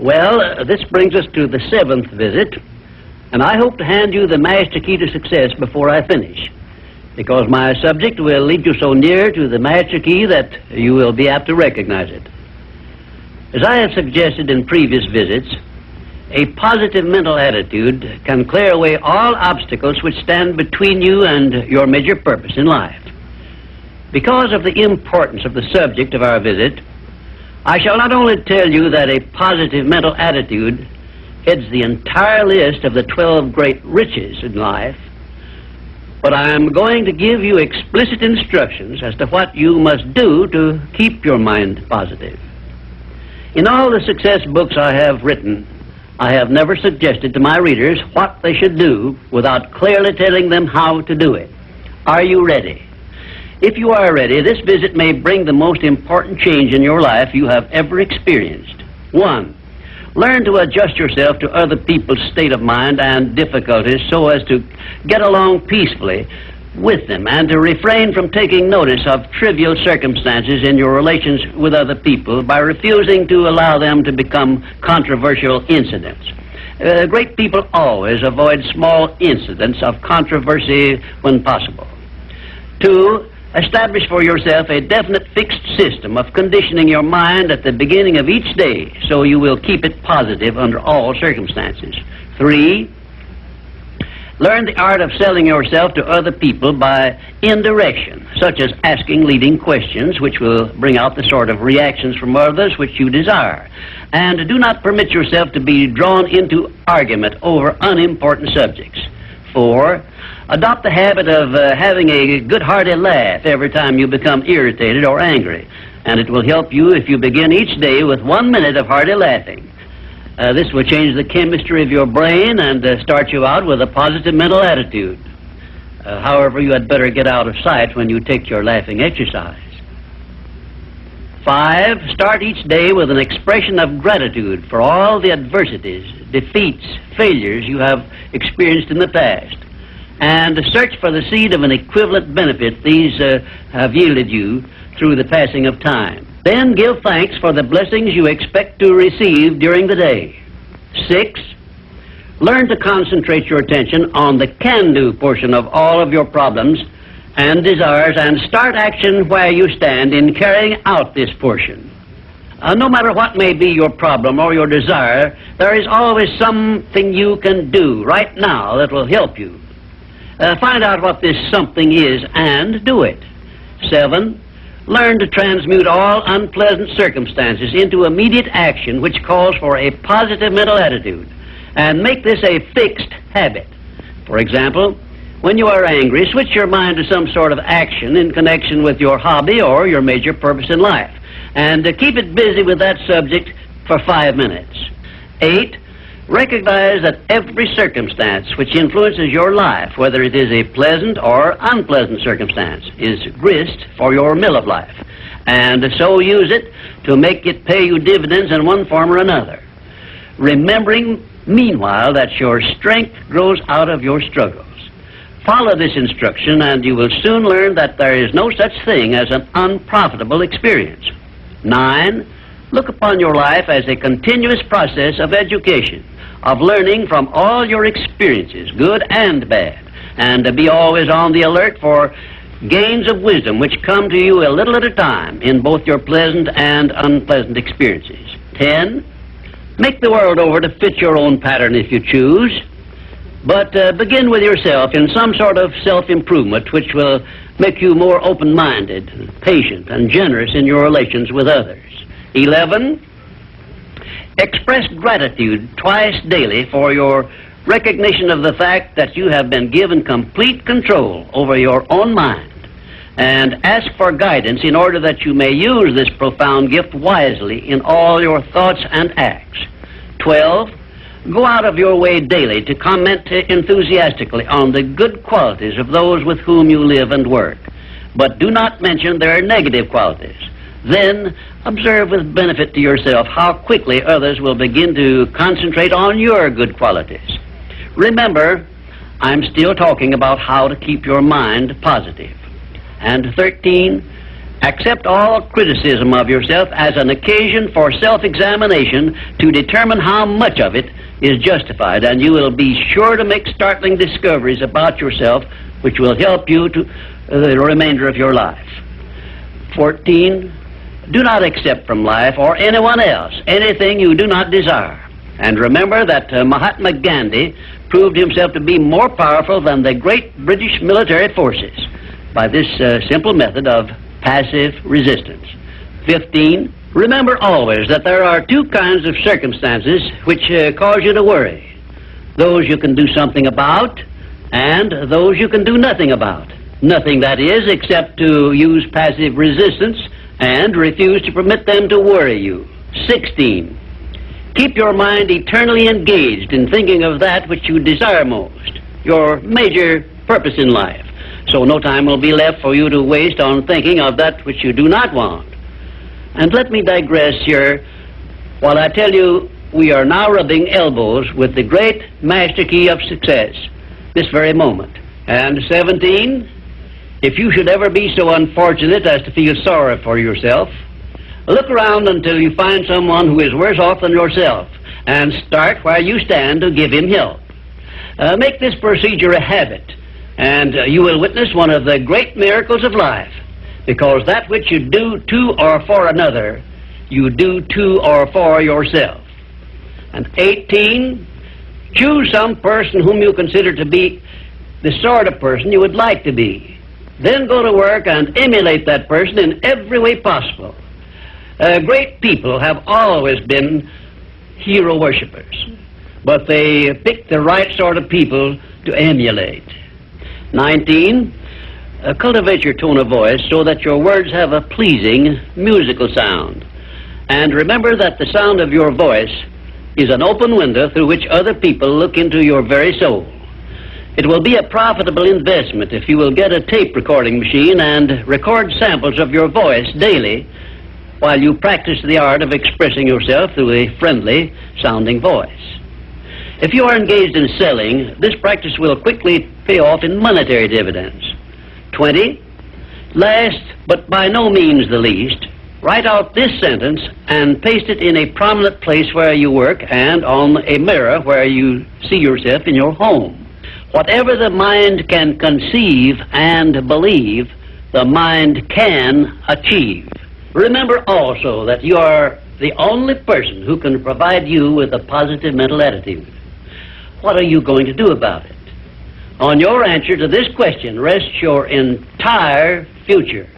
Well, this brings us to the 7th visit, and I hope to hand you the master key to success before I finish, because my subject will lead you so near to the master key that you will be apt to recognize it. As I have suggested in previous visits, a positive mental attitude can clear away all obstacles which stand between you and your major purpose in life. Because of the importance of the subject of our visit, I shall not only tell you that a positive mental attitude heads the entire list of the 12 great riches in life, but I am going to give you explicit instructions as to what you must do to keep your mind positive. In all the success books I have written, I have never suggested to my readers what they should do without clearly telling them how to do it. Are you ready? If you are ready, this visit may bring the most important change in your life you have ever experienced. 1. Learn to adjust yourself to other people's state of mind and difficulties so as to get along peacefully with them and to refrain from taking notice of trivial circumstances in your relations with other people by refusing to allow them to become controversial incidents. Great people always avoid small incidents of controversy when possible. 2. Establish for yourself a definite fixed system of conditioning your mind at the beginning of each day so you will keep it positive under all circumstances. 3. Learn the art of selling yourself to other people by indirection, such as asking leading questions which will bring out the sort of reactions from others which you desire. And do not permit yourself to be drawn into argument over unimportant subjects. 4. Adopt the habit of having a good hearty laugh every time you become irritated or angry, and it will help you if you begin each day with 1 minute of hearty laughing. This will change the chemistry of your brain and start you out with a positive mental attitude. However, you had better get out of sight when you take your laughing exercise. 5. Start each day with an expression of gratitude for all the adversities, defeats, failures you have experienced in the past, and search for the seed of an equivalent benefit these have yielded you through the passing of time. Then give thanks for the blessings you expect to receive during the day. 6. Learn to concentrate your attention on the can-do portion of all of your problems and desires and start action where you stand in carrying out this portion. No matter what may be your problem or your desire, there is always something you can do right now that will help you. Find out what this something is and do it. 7. Learn to transmute all unpleasant circumstances into immediate action which calls for a positive mental attitude, and make this a fixed habit. For example, when you are angry, switch your mind to some sort of action in connection with your hobby or your major purpose in life, and keep it busy with that subject for 5 minutes. 8. Recognize that every circumstance which influences your life, whether it is a pleasant or unpleasant circumstance, is grist for your mill of life, and so use it to make it pay you dividends in one form or another, remembering meanwhile that your strength grows out of your struggles. Follow this instruction and you will soon learn that there is no such thing as an unprofitable experience. 9. Look upon your life as a continuous process of education, of learning from all your experiences, good and bad, and be always on the alert for gains of wisdom which come to you a little at a time in both your pleasant and unpleasant experiences. 10. Make the world over to fit your own pattern if you choose, but begin with yourself in some sort of self-improvement which will make you more open-minded, patient, and generous in your relations with others. 11. Express gratitude twice daily for your recognition of the fact that you have been given complete control over your own mind, and ask for guidance in order that you may use this profound gift wisely in all your thoughts and acts. 12. Go out of your way daily to comment enthusiastically on the good qualities of those with whom you live and work, but do not mention their negative qualities. Then observe with benefit to yourself how quickly others will begin to concentrate on your good qualities. Remember, I'm still talking about how to keep your mind positive. And 13, Accept all criticism of yourself as an occasion for self-examination to determine how much of it is justified, and you will be sure to make startling discoveries about yourself which will help you to the remainder of your life. 14. Do not accept from life or anyone else anything you do not desire. And remember that Mahatma Gandhi proved himself to be more powerful than the great British military forces by this simple method of passive resistance. 15. Remember always that there are two kinds of circumstances which cause you to worry. Those you can do something about, and those you can do nothing about. Nothing, that is, except to use passive resistance and refuse to permit them to worry you. 16. Keep your mind eternally engaged in thinking of that which you desire most, your major purpose in life, so no time will be left for you to waste on thinking of that which you do not want. And let me digress here while I tell you we are now rubbing elbows with the great master key of success this very moment. And 17, if you should ever be so unfortunate as to feel sorry for yourself, look around until you find someone who is worse off than yourself, and start where you stand to give him help. Make this procedure a habit, and you will witness one of the great miracles of life, because that which you do to or for another, you do to or for yourself. And 18, choose some person whom you consider to be the sort of person you would like to be. Then go to work and emulate that person in every way possible. Great people have always been hero worshippers, but they pick the right sort of people to emulate. 19, cultivate your tone of voice so that your words have a pleasing musical sound. And remember that the sound of your voice is an open window through which other people look into your very soul. It will be a profitable investment if you will get a tape recording machine and record samples of your voice daily while you practice the art of expressing yourself through a friendly sounding voice. If you are engaged in selling, this practice will quickly pay off in monetary dividends. 20, last but by no means the least, write out this sentence and paste it in a prominent place where you work and on a mirror where you see yourself in your home. Whatever the mind can conceive and believe, the mind can achieve. Remember also that you are the only person who can provide you with a positive mental attitude. What are you going to do about it? On your answer to this question rests your entire future.